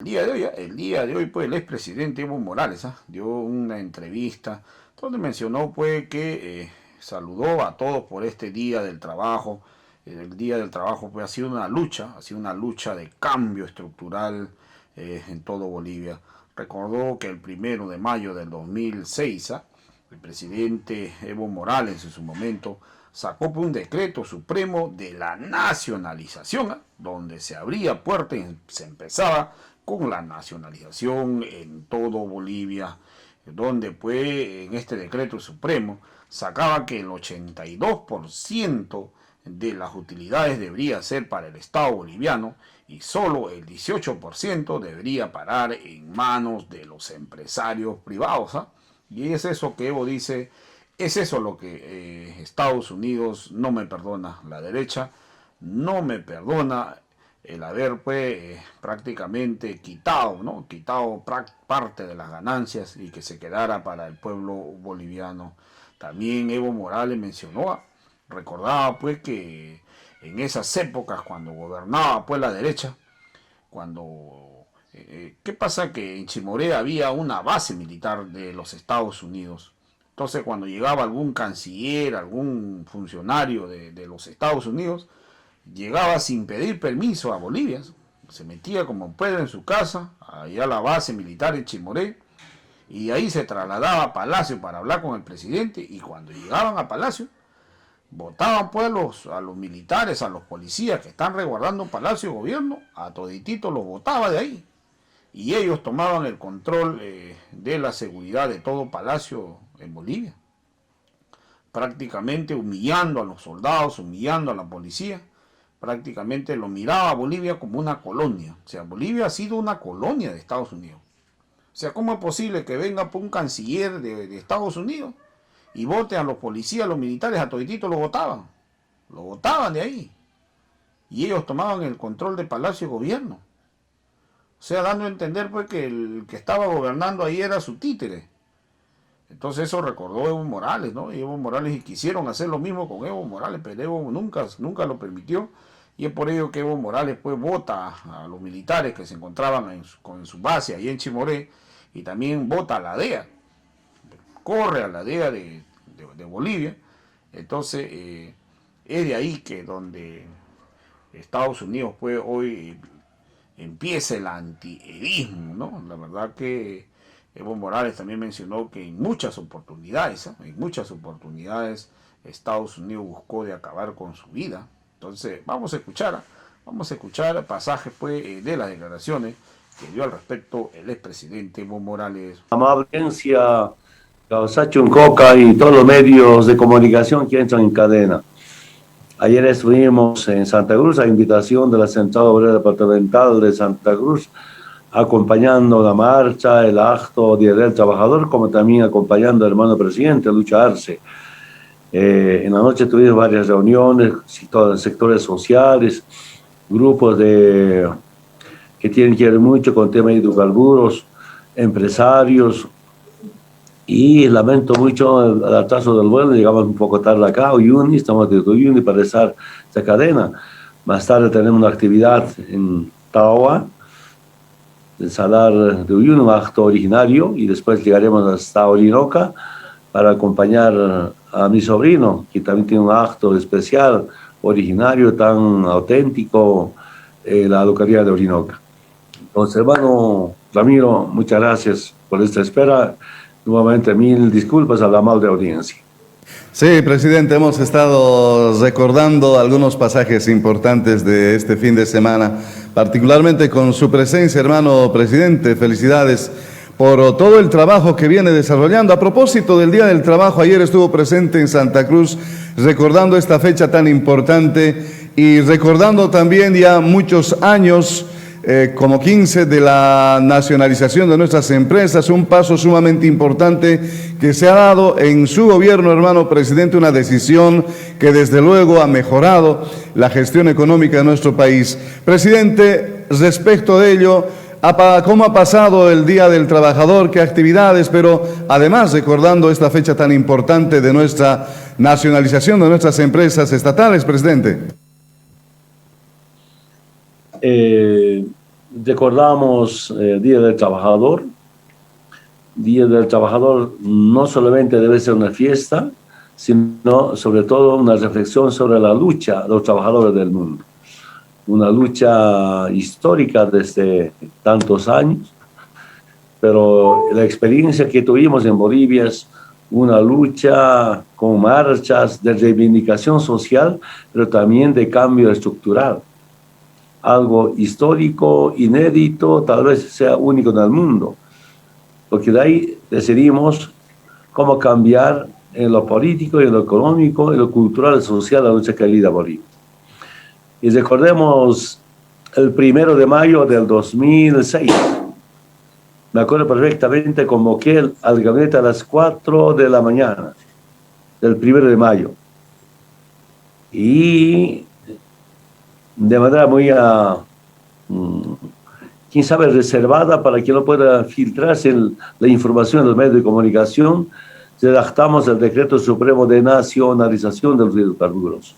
El día de hoy, pues, el expresidente Evo Morales dio una entrevista donde mencionó, pues, que saludó a todos por este Día del Trabajo. El Día del Trabajo, pues, ha sido una lucha de cambio estructural en todo Bolivia. Recordó que el 1 de mayo del 2006, el presidente Evo Morales en su momento sacó, pues, un decreto supremo de la nacionalización, donde se abría puerta y se empezaba con la nacionalización en todo Bolivia, donde, pues, en este decreto supremo sacaba que el 82% de las utilidades debería ser para el Estado boliviano y solo el 18% debería parar en manos de los empresarios privados. Y es eso que Evo dice, es eso lo que Estados Unidos no me perdona, la derecha no me perdona el haber, pues, prácticamente quitado, ¿no? Quitado parte de las ganancias y que se quedara para el pueblo boliviano. También Evo Morales mencionó, recordaba, pues, que en esas épocas cuando gobernaba, pues, la derecha, cuando ¿qué pasa? Que en Chimoré había una base militar de los Estados Unidos. Entonces, cuando llegaba algún canciller, algún funcionario de los Estados Unidos, llegaba sin pedir permiso a Bolivia, se metía como puede en su casa, allá a la base militar en Chimoré, y ahí se trasladaba a Palacio para hablar con el presidente, y cuando llegaban a Palacio, votaban, pues, a los militares, a los policías que están resguardando Palacio de Gobierno, a todititos los votaba de ahí, y ellos tomaban el control de la seguridad de todo Palacio en Bolivia, prácticamente humillando a los soldados, humillando a la policía. Prácticamente lo miraba a Bolivia como una colonia. O sea, Bolivia ha sido una colonia de Estados Unidos. O sea, ¿cómo es posible que venga por un canciller de Estados Unidos y vote a los policías, a los militares, a todititos lo votaban? Lo votaban de ahí. Y ellos tomaban el control de Palacio de Gobierno. O sea, dando a entender, pues, que el que estaba gobernando ahí era su títere. Entonces eso recordó Evo Morales, ¿no? Y Evo Morales, y quisieron hacer lo mismo con Evo Morales, pero Evo nunca lo permitió. Y es por ello que Evo Morales, pues, vota a los militares que se encontraban en su base ahí en Chimoré, y también vota a la DEA, corre a la DEA de Bolivia. Entonces es de ahí que donde Estados Unidos, pues, hoy empieza el antiedismo, ¿no? La verdad que Evo Morales también mencionó que en muchas oportunidades Estados Unidos buscó de acabar con su vida. Entonces vamos a escuchar pasajes, pues, de las declaraciones que dio al respecto el expresidente Evo Morales. Amable audiencia, Sacho Coca y todos los medios de comunicación que entran en cadena. Ayer estuvimos en Santa Cruz a invitación de la Central Obrera Departamental de Santa Cruz, acompañando la marcha, el acto Día del Trabajador, como también acompañando al hermano presidente Lucha Arce. En la noche tuvimos varias reuniones, sectores sociales, grupos que tienen que ver mucho con temas de hidrocarburos, empresarios, y lamento mucho el atraso del vuelo. Llegamos un poco tarde acá, Uyuni, estamos desde Uyuni para esta cadena. Más tarde tenemos una actividad en Tawa, el salar de Uyuni, un acto originario, y después llegaremos hasta Orinoca para acompañar a mi sobrino, que también tiene un acto especial, originario, tan auténtico, la localidad de Orinoca. Entonces, hermano Ramiro, muchas gracias por esta espera. Nuevamente, mil disculpas a la amable audiencia. Sí, presidente, hemos estado recordando algunos pasajes importantes de este fin de semana, particularmente con su presencia, hermano presidente. Felicidades por todo el trabajo que viene desarrollando. A propósito del Día del Trabajo, ayer estuvo presente en Santa Cruz recordando esta fecha tan importante y recordando también ya muchos años, como 15 de la nacionalización de nuestras empresas, un paso sumamente importante que se ha dado en su gobierno, hermano presidente, una decisión que desde luego ha mejorado la gestión económica de nuestro país. Presidente, respecto de ello, ¿cómo ha pasado el Día del Trabajador? ¿Qué actividades? Pero además recordando esta fecha tan importante de nuestra nacionalización de nuestras empresas estatales, presidente. recordamos el Día del Trabajador. Día del Trabajador no solamente debe ser una fiesta, sino sobre todo una reflexión sobre la lucha de los trabajadores del mundo. Una lucha histórica desde tantos años, pero la experiencia que tuvimos en Bolivia es una lucha con marchas de reivindicación social, pero también de cambio estructural. Algo histórico, inédito, tal vez sea único en el mundo, porque de ahí decidimos cómo cambiar en lo político, en lo económico, en lo cultural y social la lucha que lidera Bolivia. Y recordemos el 1 de mayo del 2006. Me acuerdo perfectamente, convoqué al gabinete a las 4 de la mañana, del 1 de mayo. Y de manera muy, quién sabe, reservada para que no pueda filtrarse la información en los medios de comunicación, redactamos el Decreto Supremo de Nacionalización de los Hidrocarburos.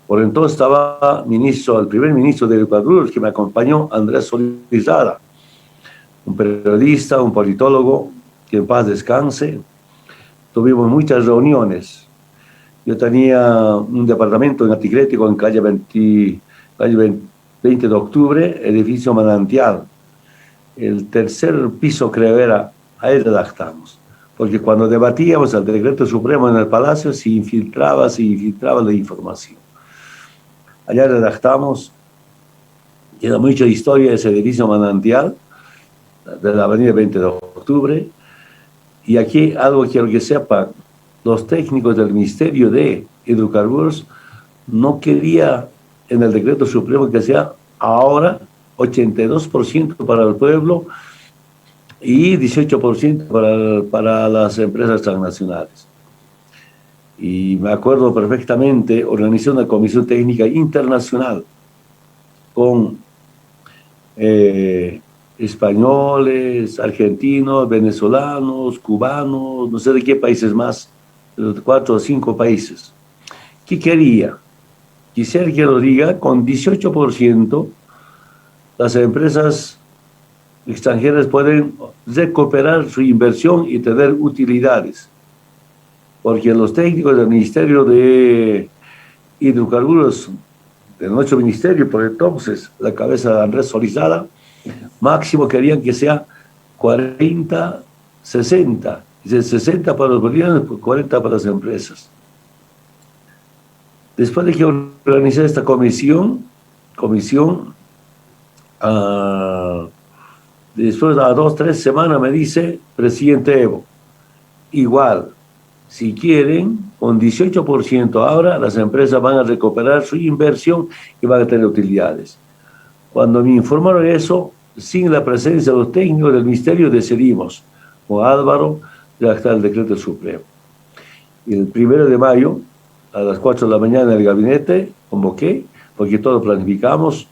Por entonces estaba el primer ministro de Hidrocarburos, que me acompañó, Andrés Solizada, un periodista, un politólogo, que en paz descanse. Tuvimos muchas reuniones. Yo tenía un departamento en Aticrético, en calle 20 de octubre, edificio Manantial. El tercer piso, creo era, ahí redactamos. Porque cuando debatíamos el Decreto Supremo en el Palacio, se infiltraba la información. Allá redactamos, queda mucha historia ese edificio Manantial, de la avenida 20 de octubre. Y aquí algo quiero que sepa, los técnicos del Ministerio de Hidrocarburos no quería en el Decreto Supremo que sea ahora 82% para el pueblo y 18% para las empresas transnacionales. Y me acuerdo perfectamente, organizé una comisión técnica internacional con españoles, argentinos, venezolanos, cubanos, no sé de qué países más, 4 o 5 países. ¿Qué quería? Quisiera que lo diga, con 18% las empresas extranjeras pueden recuperar su inversión y tener utilidades. Porque los técnicos del Ministerio de Hidrocarburos, de nuestro ministerio, por entonces, la cabeza de Andrés Solizada, máximo querían que sea 40, 60. Dice 60 para los bolivianos, 40 para las empresas. Después de que organicé esta comisión, después de 2 3 semanas me dice, presidente Evo, igual, si quieren, con 18% ahora, las empresas van a recuperar su inversión y van a tener utilidades. Cuando me informaron eso, sin la presencia de los técnicos del ministerio, decidimos, con Álvaro, redactar el Decreto Supremo. Y el 1 de mayo, a las 4 de la mañana, en el gabinete, convoqué, porque todo planificamos.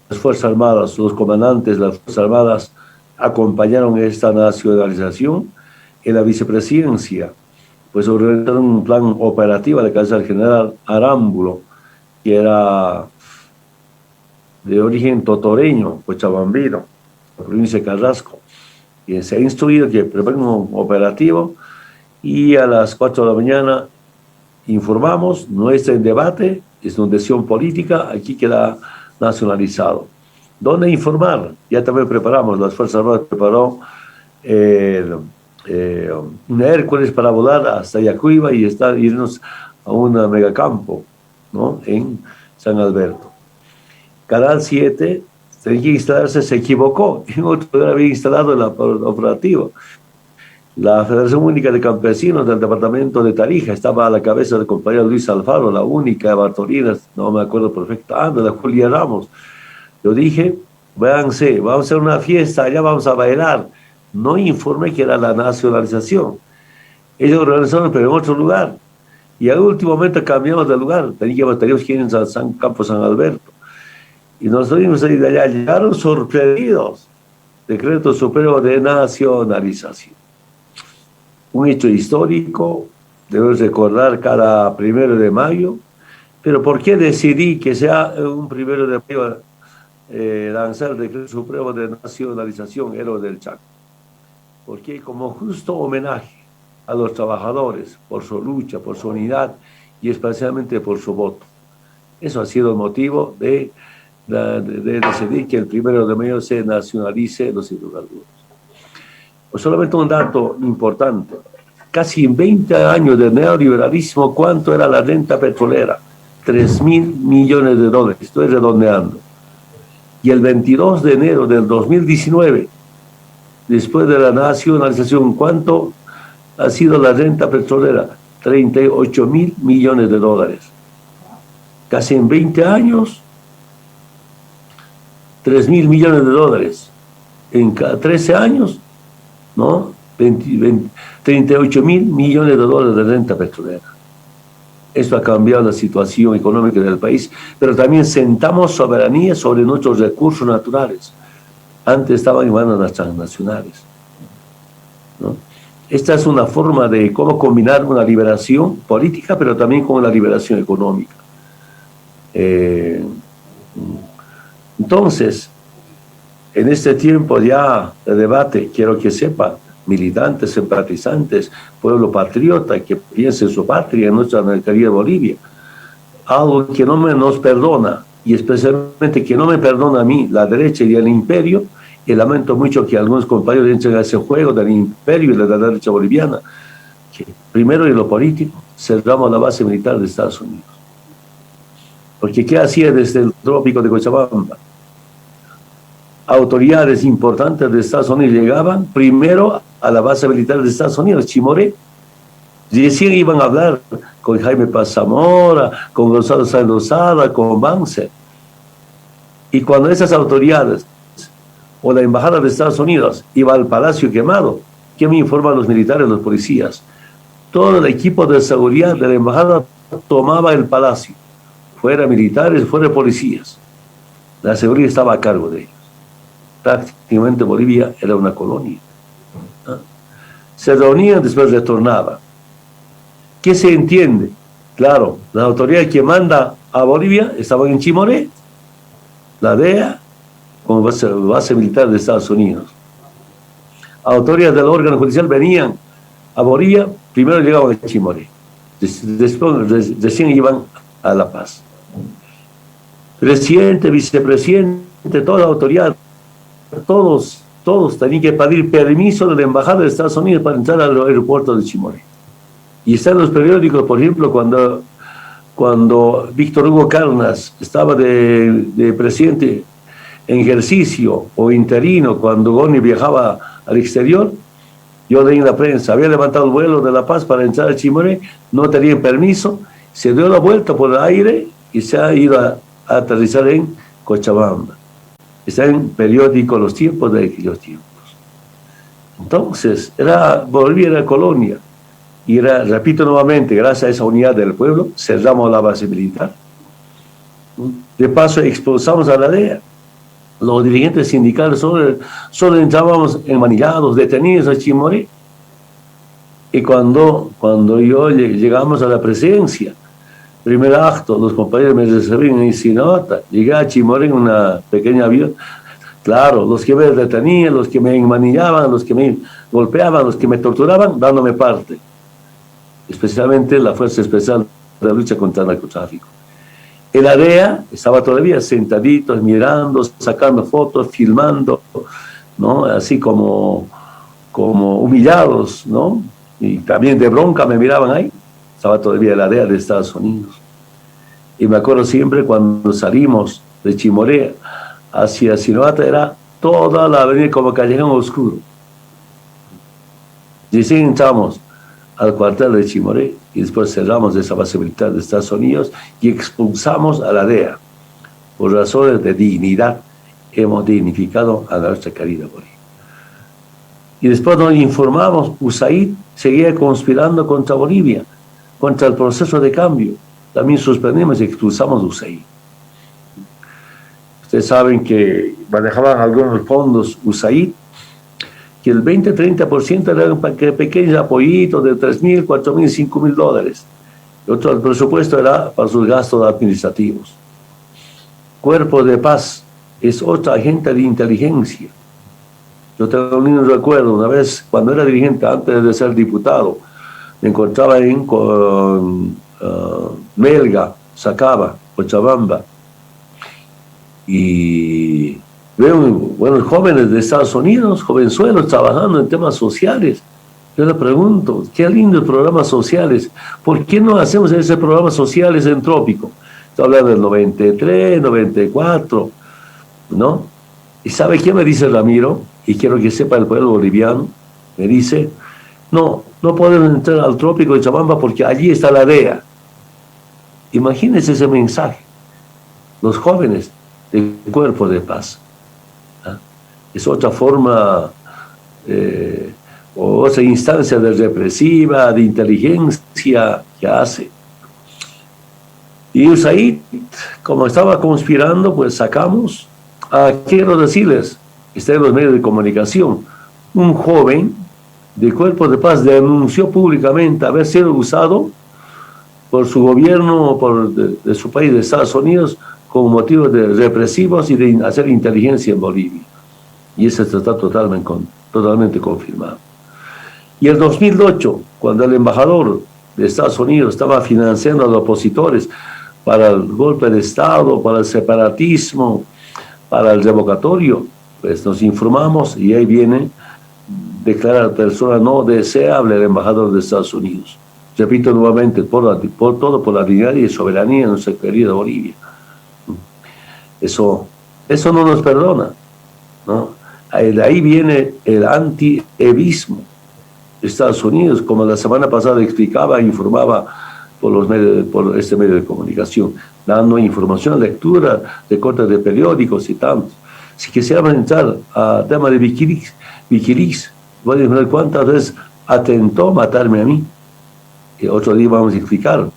Las Fuerzas Armadas, los comandantes de las Fuerzas Armadas acompañaron esta nacionalización. En la vicepresidencia, pues organizaron un plan operativo de la cabeza del general Arámbulo, que era de origen totoreño, cochabambino, la provincia de Carrasco. Y se ha instruido que preparen un operativo y a las 4 de la mañana informamos, no está en debate, es una decisión política, aquí queda nacionalizado. ¿Dónde informar? Ya también preparamos, las Fuerzas Armadas preparó un Hércules para volar hasta Yacuiba y irnos a un megacampo, ¿no?, en San Alberto. Canal 7 tenía que instalarse, se equivocó, en otro lugar había instalado el operativo. La Federación Única de Campesinos del departamento de Tarija estaba a la cabeza del compañero Luis Alfaro, la única de Bartolina, no me acuerdo perfectamente, la Julia Ramos. Yo dije, véanse, vamos a hacer una fiesta, allá vamos a bailar. No informé que era la nacionalización. Ellos organizaron, pero en otro lugar. Y al último momento cambiamos de lugar. Teníamos que ir en Campo San Alberto. Y nos fuimos de allá. Llegaron sorprendidos. Decreto Supremo de Nacionalización. Un hecho histórico, debemos recordar cada 1 de mayo. Pero ¿por qué decidí que sea un 1 de mayo lanzar el decreto supremo de nacionalización Héroe del Chaco, porque como justo homenaje a los trabajadores por su lucha, por su unidad y especialmente por su voto. Eso ha sido el motivo de decidir que el 1 de mayo se nacionalice los hidrocarburos. Pues solamente un dato importante. Casi en 20 años de neoliberalismo, ¿cuánto era la renta petrolera? 3.000 millones de dólares, estoy redondeando. Y el 22 de enero del 2019, después de la nacionalización, ¿cuánto ha sido la renta petrolera? 38.000 millones de dólares. Casi en 20 años, 3.000 millones de dólares. En cada 13 años, ¿no? 38.000 millones de dólares de renta petrolera. Esto ha cambiado la situación económica del país, pero también sentamos soberanía sobre nuestros recursos naturales. Antes estaban en manos de las transnacionales, ¿no? Esta es una forma de cómo combinar una liberación política, pero también con la liberación económica. Entonces, en este tiempo ya de debate, quiero que sepan, militantes, simpatizantes, pueblo patriota, que piense en su patria, en nuestra querida Bolivia, algo que no nos perdona, y especialmente que no me perdona a mí, la derecha y el imperio, y lamento mucho que algunos compañeros entren a ese juego del imperio y de la derecha boliviana, que primero en lo político cerramos la base militar de Estados Unidos. Porque ¿qué hacía desde el trópico de Cochabamba? Autoridades importantes de Estados Unidos llegaban primero a la base militar de Estados Unidos, Chimoré. Recién iban a hablar con Jaime Paz Zamora, con Gonzalo Sáenz Lozada, con Banzer. Y cuando esas autoridades o la embajada de Estados Unidos iba al palacio quemado, ¿qué me informan los militares, los policías? Todo el equipo de seguridad de la embajada tomaba el palacio, fuera militares, fuera policías. La seguridad estaba a cargo de ellos. Prácticamente Bolivia era una colonia. Se reunían, después retornaban. ¿Qué se entiende? Claro, la autoridad que manda a Bolivia estaban en Chimoré, la DEA, como base militar de Estados Unidos. Autoridades del órgano judicial venían a Bolivia, primero llegaban a Chimoré, después recién iban a La Paz. Presidente, vicepresidente, toda la autoridad, todos tenían que pedir permiso de la embajada de Estados Unidos para entrar al aeropuerto de Chimoré. Y está en los periódicos, por ejemplo, cuando Víctor Hugo Cárdenas estaba de presidente en ejercicio o interino, cuando Goni viajaba al exterior, yo leí en la prensa, había levantado el vuelo de La Paz para entrar a Chimoré, no tenían permiso, se dio la vuelta por el aire y se ha ido a aterrizar en Cochabamba. Está en periódico Los Tiempos de aquellos tiempos. Entonces, Bolivia era colonia. Y repito nuevamente, gracias a esa unidad del pueblo, cerramos la base militar. De paso, expulsamos a la DEA. Los dirigentes sindicales solo entrábamos enmanillados, detenidos a Chimoré. Y cuando llegamos a la presidencia, primer acto, los compañeros me recibieron en Sinota, llegué a Chimoré en una pequeña avión. Claro, los que me detenían, los que me enmanillaban, los que me golpeaban, los que me torturaban, dándome parte. Especialmente la Fuerza Especial de la Lucha contra el Narcotráfico. El ADEA estaba todavía sentaditos, mirando, sacando fotos, filmando, ¿no? Así como humillados, ¿no? Y también de bronca me miraban ahí. Estaba todavía el ADEA de Estados Unidos. Y me acuerdo siempre cuando salimos de Chimoré hacia Sinota, era toda la avenida como callejón oscuro. Y así entramos al cuartel de Chimoré y después cerramos esa base militar de Estados Unidos y expulsamos a la DEA. Por razones de dignidad hemos dignificado a nuestra querida Bolivia. Y después nos informamos, USAID seguía conspirando contra Bolivia, contra el proceso de cambio. También suspendimos y expulsamos USAID. Ustedes saben que manejaban algunos fondos USAID, que el 20-30% eran pequeños apoyitos de 3.000, 4.000, 5.000 dólares. Y otro el presupuesto era para sus gastos administrativos. Cuerpos de paz es otra agente de inteligencia. Yo tengo un lindo recuerdo, una vez cuando era dirigente, antes de ser diputado, me encontraba con Melga, Sacaba, Cochabamba, y veo buenos jóvenes de Estados Unidos, jovenzuelos, trabajando en temas sociales. Yo le pregunto, qué lindos programas sociales, ¿por qué no hacemos ese programas sociales en Trópico? Estoy hablando del 93, 94, ¿no? ¿Y sabe qué me dice Ramiro? Y quiero que sepa el pueblo boliviano. Me dice, no podemos entrar al Trópico de Chabamba porque allí está la DEA. Imagínense ese mensaje. Los jóvenes del Cuerpo de Paz. ¿Ah? Es otra forma, o otra instancia de represiva, de inteligencia que hace. Y USAID, como estaba conspirando, pues sacamos, quiero decirles, está en los medios de comunicación, un joven del Cuerpo de Paz denunció públicamente haber sido usado por su gobierno, de su país, de Estados Unidos, con motivos de represivos y de hacer inteligencia en Bolivia. Y eso está totalmente confirmado. Y en 2008, cuando el embajador de Estados Unidos estaba financiando a los opositores para el golpe de Estado, para el separatismo, para el revocatorio, pues nos informamos y ahí viene declarar persona no deseable el embajador de Estados Unidos. Repito nuevamente, por la dignidad y soberanía de nuestra querida Bolivia. Eso no nos perdona, ¿no? De ahí viene el anti-evismo de Estados Unidos, como la semana pasada explicaba, informaba por este medio de comunicación, dando información, lectura de cortes de periódicos y tantos. Si quisiéramos entrar al tema de Wikileaks, voy a decir cuántas veces atentó matarme a mí. Otro día vamos a explicar